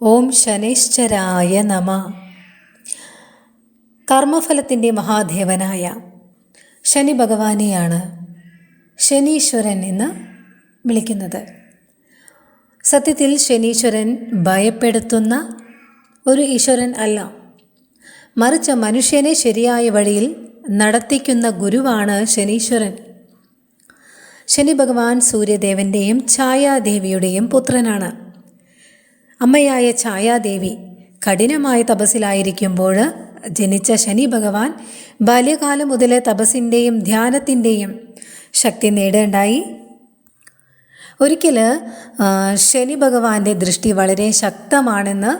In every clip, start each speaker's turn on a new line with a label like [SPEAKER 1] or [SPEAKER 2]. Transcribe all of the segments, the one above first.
[SPEAKER 1] ഓം ശനൈശ്ചരായ നമ. കർമ്മഫലത്തിൻ്റെ മഹാദേവനായ ശനി ഭഗവാനെയാണ് ശനീശ്വരൻ എന്ന് വിളിക്കുന്നത്. സത്യത്തിൽ ശനീശ്വരൻ ഭയപ്പെടുത്തുന്ന ഒരു ഈശ്വരൻ അല്ല, മറിച്ച് മനുഷ്യനെ ശരിയായ വഴിയിൽ നടത്തിക്കുന്ന ഗുരുവാണ് ശനീശ്വരൻ. ശനി ഭഗവാൻ സൂര്യദേവൻ്റെയും ഛായാദേവിയുടെയും പുത്രനാണ്. അമ്മയായ ഛായാദേവി കഠിനമായ തപസ്സിലായിരിക്കുമ്പോൾ ജനിച്ച ശനി ഭഗവാൻ ബാല്യകാലം മുതലേ തപസ്സിൻ്റെയും ധ്യാനത്തിൻ്റെയും ശക്തി നേടേണ്ടായി. ഒരിക്കൽ ശനി ഭഗവാന്റെ ദൃഷ്ടി വളരെ ശക്തമാണെന്ന്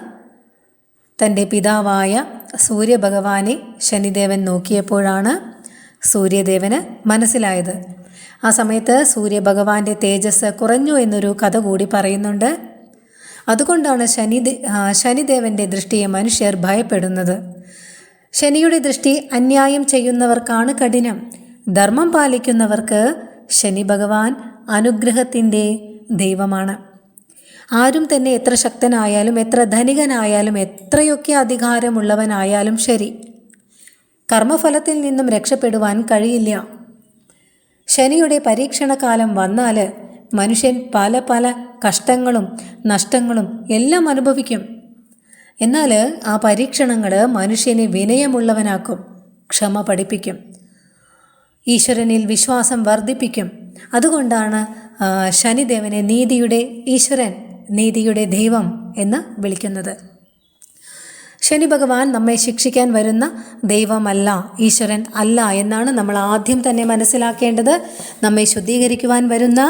[SPEAKER 1] തൻ്റെ പിതാവായ സൂര്യഭഗവാനെ ശനിദേവൻ നോക്കിയപ്പോഴാണ് സൂര്യദേവന് മനസ്സിലായത്. ആ സമയത്ത് സൂര്യഭഗവാന്റെ തേജസ് കുറഞ്ഞു എന്നൊരു കഥ കൂടി പറയുന്നുണ്ട്. അതുകൊണ്ടാണ് ശനിദേവൻ്റെ ദൃഷ്ടിയെ മനുഷ്യർ ഭയപ്പെടുന്നത്. ശനിയുടെ ദൃഷ്ടി അന്യായം ചെയ്യുന്നവർക്കാണ് കഠിനം. ധർമ്മം പാലിക്കുന്നവർക്ക് ശനി ഭഗവാൻ അനുഗ്രഹത്തിൻ്റെ ദൈവമാണ്. ആരും തന്നെ എത്ര ശക്തനായാലും എത്ര ധനികനായാലും എത്രയൊക്കെ അധികാരമുള്ളവനായാലും ശരി, കർമ്മഫലത്തിൽ നിന്നും രക്ഷപ്പെടുവാൻ കഴിയില്ല. ശനിയുടെ പരീക്ഷണകാലം വന്നാൽ മനുഷ്യൻ പല പല കഷ്ടങ്ങളും നഷ്ടങ്ങളും എല്ലാം അനുഭവിക്കും. എന്നാൽ ആ പരീക്ഷണങ്ങൾ മനുഷ്യനെ വിനയമുള്ളവനാക്കും, ക്ഷമ പഠിപ്പിക്കും, ഈശ്വരനിൽ വിശ്വാസം വർദ്ധിപ്പിക്കും. അതുകൊണ്ടാണ് ശനിദേവനെ നീതിയുടെ ഈശ്വരൻ, നീതിയുടെ ദൈവം എന്ന് വിളിക്കുന്നത്. ശനി ഭഗവാൻ നമ്മെ ശിക്ഷിക്കാൻ വരുന്ന ദൈവമല്ല, ഈശ്വരൻ അല്ല എന്നാണ് നമ്മൾ ആദ്യം തന്നെ മനസ്സിലാക്കേണ്ടത്. നമ്മെ ശുദ്ധീകരിക്കുവാൻ വരുന്ന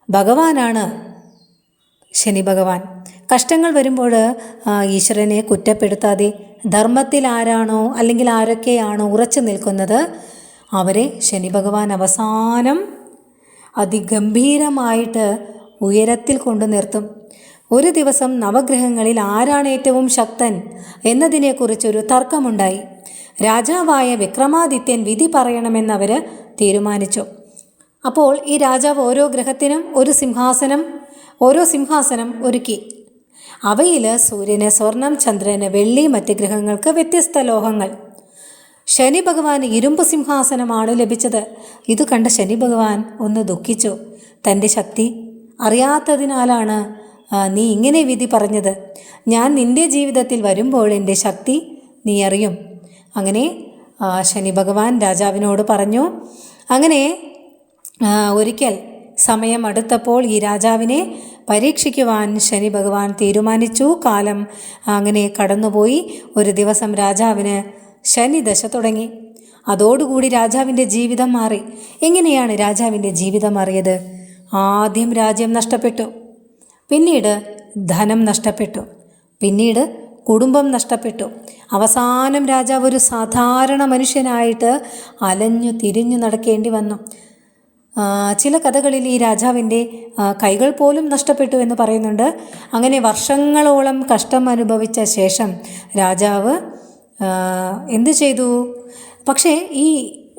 [SPEAKER 1] ഭഗവാനാണ് ശനി ഭഗവാൻ. കഷ്ടങ്ങൾ വരുമ്പോൾ ഈശ്വരനെ കുറ്റപ്പെടുത്താതെ ധർമ്മത്തിൽ ആരാണോ അല്ലെങ്കിൽ ആരൊക്കെയാണോ ഉറച്ചു നിൽക്കുന്നത് അവരെ ശനി ഭഗവാൻ അവസാനം അതിഗംഭീരമായിട്ട് ഉയരത്തിൽ കൊണ്ടു നിർത്തും. ഒരു ദിവസം നവഗ്രഹങ്ങളിൽ ആരാണ് ഏറ്റവും ശക്തൻ എന്നതിനെക്കുറിച്ചൊരു തർക്കമുണ്ടായി. രാജാവായ വിക്രമാദിത്യൻ വിധി പറയണമെന്നവർ തീരുമാനിച്ചു. അപ്പോൾ ഈ രാജാവ് ഓരോ ഗ്രഹത്തിനും ഓരോ സിംഹാസനം ഒരുക്കി. അവയിൽ സൂര്യന് സ്വർണം, ചന്ദ്രന് വെള്ളി, മറ്റ് ഗ്രഹങ്ങൾക്ക് വ്യത്യസ്ത ലോഹങ്ങൾ. ശനി ഭഗവാന് ഇരുമ്പ് സിംഹാസനമാണ് ലഭിച്ചത്. ഇത് കണ്ട ശനി ഭഗവാൻ ഒന്ന് ദുഃഖിച്ചു. തൻ്റെ ശക്തി അറിയാത്തതിനാലാണ് നീ ഇങ്ങനെ വിധി പറഞ്ഞത്. ഞാൻ നിൻ്റെ ജീവിതത്തിൽ വരുമ്പോൾ എൻ്റെ ശക്തി നീ അറിയും. അങ്ങനെ ശനി ഭഗവാൻ രാജാവിനോട് പറഞ്ഞു. അങ്ങനെ ഒരിക്കൽ സമയം അടുത്തപ്പോൾ ഈ രാജാവിനെ പരീക്ഷിക്കുവാൻ ശനി ഭഗവാൻ തീരുമാനിച്ചു. കാലം അങ്ങനെ കടന്നുപോയി. ഒരു ദിവസം രാജാവിന് ശനി ദശ തുടങ്ങി. അതോടുകൂടി രാജാവിൻ്റെ ജീവിതം മാറി. എങ്ങനെയാണ് രാജാവിൻ്റെ ജീവിതം മാറിയത്? ആദ്യം രാജ്യം നഷ്ടപ്പെട്ടു, പിന്നീട് ധനം നഷ്ടപ്പെട്ടു, പിന്നീട് കുടുംബം നഷ്ടപ്പെട്ടു. അവസാനം രാജാവ് ഒരു സാധാരണ മനുഷ്യനായിട്ട് അലഞ്ഞു തിരിഞ്ഞു നടക്കേണ്ടി വന്നു. ചില കഥകളിൽ ഈ രാജാവിൻ്റെ കൈകൾ പോലും നഷ്ടപ്പെട്ടു എന്ന് പറയുന്നുണ്ട്. അങ്ങനെ വർഷങ്ങളോളം കഷ്ടം അനുഭവിച്ച ശേഷം രാജാവ് എന്തു ചെയ്തു? പക്ഷേ ഈ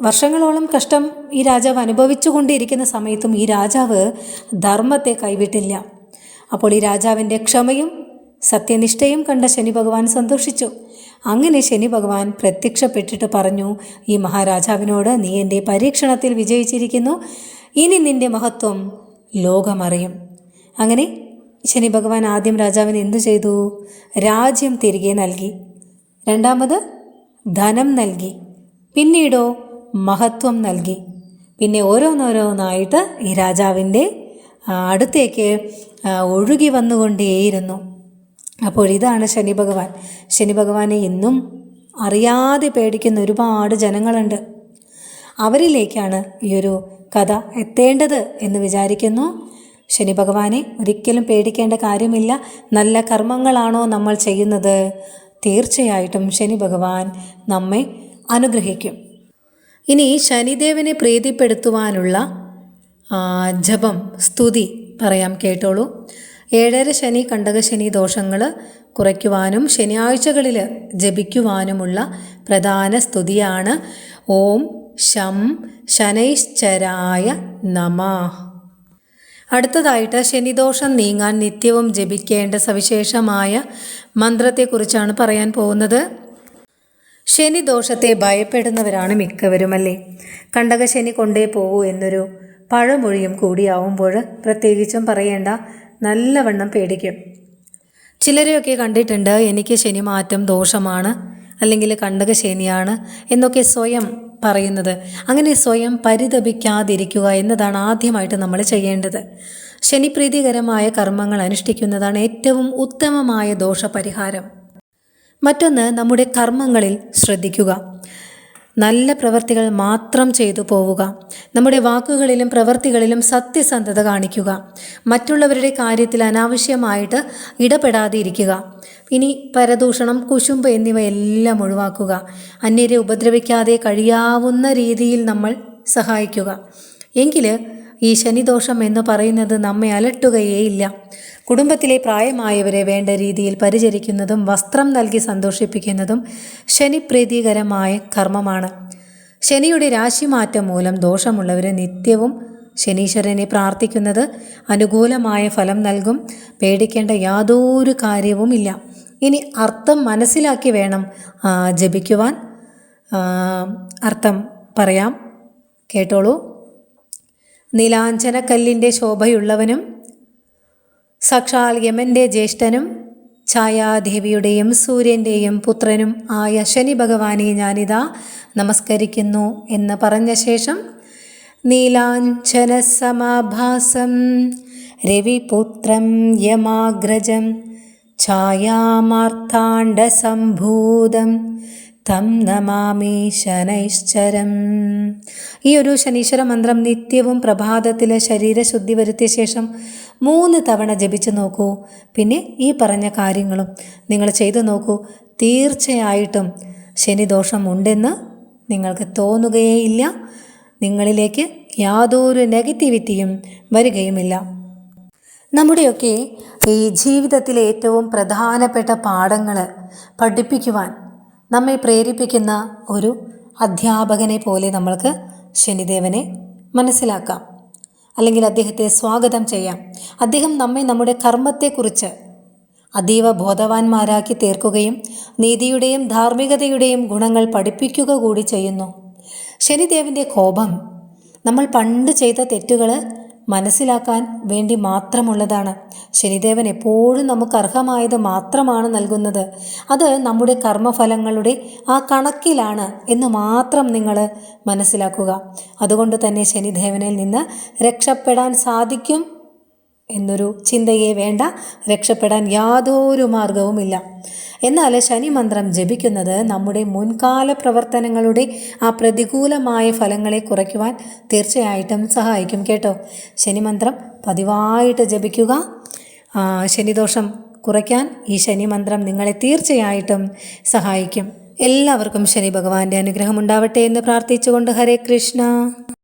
[SPEAKER 1] വർഷങ്ങളോളം കഷ്ടം ഈ രാജാവ് അനുഭവിച്ചു കൊണ്ടിരിക്കുന്ന സമയത്തും ഈ രാജാവ് ധർമ്മത്തെ കൈവിട്ടില്ല. അപ്പോൾ ഈ രാജാവിൻ്റെ ക്ഷമയും സത്യനിഷ്ഠയും കണ്ട ശനി ഭഗവാൻ സന്തോഷിച്ചു. അങ്ങനെ ശനി ഭഗവാൻ പ്രത്യക്ഷപ്പെട്ടിട്ട് പറഞ്ഞു ഈ മഹാരാജാവിനോട്, നീ എൻ്റെ പരീക്ഷണത്തിൽ വിജയിച്ചിരിക്കുന്നു, ഇനി നിൻ്റെ മഹത്വം ലോകമറിയും. അങ്ങനെ ശനി ഭഗവാൻ ആദ്യം രാജാവിന് എന്തു ചെയ്തു? രാജ്യം തിരികെ നൽകി, രണ്ടാമത് ധനം നൽകി, പിന്നീടോ മഹത്വം നൽകി. പിന്നെ ഓരോന്നോരോന്നായിട്ട് ഈ രാജാവിൻ്റെ അടുത്തേക്ക് ഒഴുകി വന്നുകൊണ്ടേയിരുന്നു. അപ്പോൾ ഇതാണ് ശനി ഭഗവാൻ. ശനി ഭഗവാനെ ഇന്നും അറിയാതെ പേടിക്കുന്ന ഒരുപാട് ജനങ്ങളുണ്ട്. അവരിലേക്കാണ് ഈ ഒരു കഥ എത്തേണ്ടത് എന്ന് വിചാരിക്കുന്നു. ശനി ഭഗവാനെ ഒരിക്കലും പേടിക്കേണ്ട കാര്യമില്ല. നല്ല കർമ്മങ്ങളാണോ നമ്മൾ ചെയ്യുന്നത്, തീർച്ചയായിട്ടും ശനി ഭഗവാൻ നമ്മെ അനുഗ്രഹിക്കും. ഇനി ശനിദേവനെ പ്രീതിപ്പെടുത്തുവാനുള്ള ജപം, സ്തുതി പറയാം, കേട്ടോളൂ. 7 ശനി, കണ്ടകശനി ദോഷങ്ങൾ കുറയ്ക്കുവാനും ശനിയാഴ്ചകളിൽ ജപിക്കുവാനുമുള്ള പ്രധാന സ്തുതിയാണ് ഓം ശം ശനൈശ്ചരായ നമഃ. അടുത്തതായിട്ട് ശനിദോഷം നീങ്ങാൻ നിത്യവും ജപിക്കേണ്ട സവിശേഷമായ മന്ത്രത്തെക്കുറിച്ചാണ് പറയാൻ പോകുന്നത്. ശനിദോഷത്തെ ഭയപ്പെടുന്നവരാണ് മിക്കവരുമല്ലേ. കണ്ടകശനി കൊണ്ടേ പോകൂ എന്നൊരു പഴമൊഴിയും കൂടിയാവുമ്പോൾ പ്രത്യേകിച്ചും പറയേണ്ട, നല്ലവണ്ണം പേടിക്കും. ചിലരെയൊക്കെ കണ്ടിട്ടുണ്ട്, എനിക്ക് ശനിമാറ്റം ദോഷമാണ് അല്ലെങ്കിൽ കണ്ടകശനിയാണ് എന്നൊക്കെ സ്വയം പറയുന്നത്. അങ്ങനെ സ്വയം പരിതപിക്കാതിരിക്കുക എന്നതാണ് ആദ്യമായിട്ട് നമ്മൾ ചെയ്യേണ്ടത്. ശനിപ്രീതികരമായ കർമ്മങ്ങൾ അനുഷ്ഠിക്കുന്നതാണ് ഏറ്റവും ഉത്തമമായ ദോഷപരിഹാരം. മറ്റൊന്ന്, നമ്മുടെ കർമ്മങ്ങളിൽ ശ്രദ്ധിക്കുക. നല്ല പ്രവൃത്തികൾ മാത്രം ചെയ്തു പോവുക. നമ്മുടെ വാക്കുകളിലും പ്രവൃത്തികളിലും സത്യസന്ധത കാണിക്കുക. മറ്റുള്ളവരുടെ കാര്യത്തിൽ അനാവശ്യമായിട്ട് ഇടപെടാതെ ഇരിക്കുക. ഇനി പരദൂഷണം, കുശുമ്പ് എന്നിവയെല്ലാം ഒഴിവാക്കുക. അന്യരെ ഉപദ്രവിക്കാതെ കഴിയാവുന്ന രീതിയിൽ നമ്മൾ സഹായിക്കുക. എങ്കിൽ ഈ ശനിദോഷം എന്ന് പറയുന്നത് നമ്മെ അലട്ടുകയേയില്ല. കുടുംബത്തിലെ പ്രായമായവരെ വേണ്ട രീതിയിൽ പരിചരിക്കുന്നതും വസ്ത്രം നൽകി സന്തോഷിപ്പിക്കുന്നതും ശനിപ്രീതികരമായ കർമ്മമാണ്. ശനിയുടെ രാശിമാറ്റം മൂലം ദോഷമുള്ളവരെ നിത്യവും ശനീശ്വരനെ പ്രാർത്ഥിക്കുന്നത് അനുകൂലമായ ഫലം നൽകും. പേടിക്കേണ്ട യാതൊരു കാര്യവുമില്ല. ഇനി അർത്ഥം മനസ്സിലാക്കി വേണം ജപിക്കുവാൻ. അർത്ഥം പറയാം, കേട്ടോളൂ. നീലാഞ്ചനക്കല്ലിൻ്റെ ശോഭയുള്ളവനും സാക്ഷാൽ യമൻ്റെ ജ്യേഷ്ഠനും ഛായാദേവിയുടെയും സൂര്യൻ്റെയും പുത്രനും ആയ ശനി ഭഗവാനെ ഞാനിതാ നമസ്കരിക്കുന്നു എന്ന് പറഞ്ഞ ശേഷം നീലാഞ്ചന സമാഭാസം രവിപുത്രം യമാഗ്രജം ഛായാമാർത്താണ്ഡ സംഭൂതം തം നമാമി ശനൈശ്ചരം. ഈ ഒരു ശനീശ്വര മന്ത്രം നിത്യവും പ്രഭാതത്തിൽ ശരീരശുദ്ധി വരുത്തിയ ശേഷം 3 തവണ ജപിച്ചു നോക്കൂ. പിന്നെ ഈ പറഞ്ഞ കാര്യങ്ങളും നിങ്ങൾ ചെയ്തു നോക്കൂ. തീർച്ചയായിട്ടും ശനിദോഷം ഉണ്ടെന്ന് നിങ്ങൾക്ക് തോന്നുകയേയില്ല. നിങ്ങളിലേക്ക് യാതൊരു നെഗറ്റിവിറ്റിയും വരികയുമില്ല. നമ്മുടെയൊക്കെ ഈ ജീവിതത്തിലെ ഏറ്റവും പ്രധാനപ്പെട്ട പാഠങ്ങൾ പഠിപ്പിക്കുവാൻ നമ്മെ പ്രേരിപ്പിക്കുന്ന ഒരു അധ്യാപകനെ പോലെ നമ്മൾക്ക് ശനിദേവനെ മനസ്സിലാക്കാം, അല്ലെങ്കിൽ അദ്ദേഹത്തെ സ്വാഗതം ചെയ്യാം. അദ്ദേഹം നമ്മെ നമ്മുടെ കർമ്മത്തെക്കുറിച്ച് അതീവ ബോധവാന്മാരാക്കി തീർക്കുകയും നീതിയുടെയും ധാർമ്മികതയുടെയും ഗുണങ്ങൾ പഠിപ്പിക്കുക കൂടി ചെയ്യുന്നു. ശനിദേവൻ്റെ കോപം നമ്മൾ പണ്ട് ചെയ്ത തെറ്റുകൾ മനസ്സിലാക്കാൻ വേണ്ടി മാത്രമുള്ളതാണ്. ശനിദേവൻ എപ്പോഴും നമുക്ക് അർഹമായത് മാത്രമാണ് നൽകുന്നത്. അത് നമ്മുടെ കർമ്മഫലങ്ങളുടെ ആ കണക്കിലാണ് എന്ന് മാത്രം നിങ്ങൾ മനസ്സിലാക്കുക. അതുകൊണ്ട് തന്നെ ശനിദേവനിൽ നിന്ന് രക്ഷപ്പെടാൻ സാധിക്കും എന്നൊരു ചിന്തയെ വേണ്ട. രക്ഷപ്പെടാൻ യാതൊരു മാർഗവുമില്ല. എന്നാൽ ശനി മന്ത്രം ജപിക്കുന്നത് നമ്മുടെ മുൻകാല പ്രവർത്തനങ്ങളുടെ ആ പ്രതികൂലമായ ഫലങ്ങളെ കുറയ്ക്കുവാൻ തീർച്ചയായിട്ടും സഹായിക്കും കേട്ടോ. ശനി മന്ത്രം പതിവായിട്ട് ജപിക്കുക. ശനിദോഷം കുറയ്ക്കാൻ ഈ ശനി മന്ത്രം നിങ്ങളെ തീർച്ചയായിട്ടും സഹായിക്കും. എല്ലാവർക്കും ശനി ഭഗവാന്റെ അനുഗ്രഹം ഉണ്ടാവട്ടെ എന്ന് പ്രാർത്ഥിച്ചുകൊണ്ട് ഹരേ കൃഷ്ണ.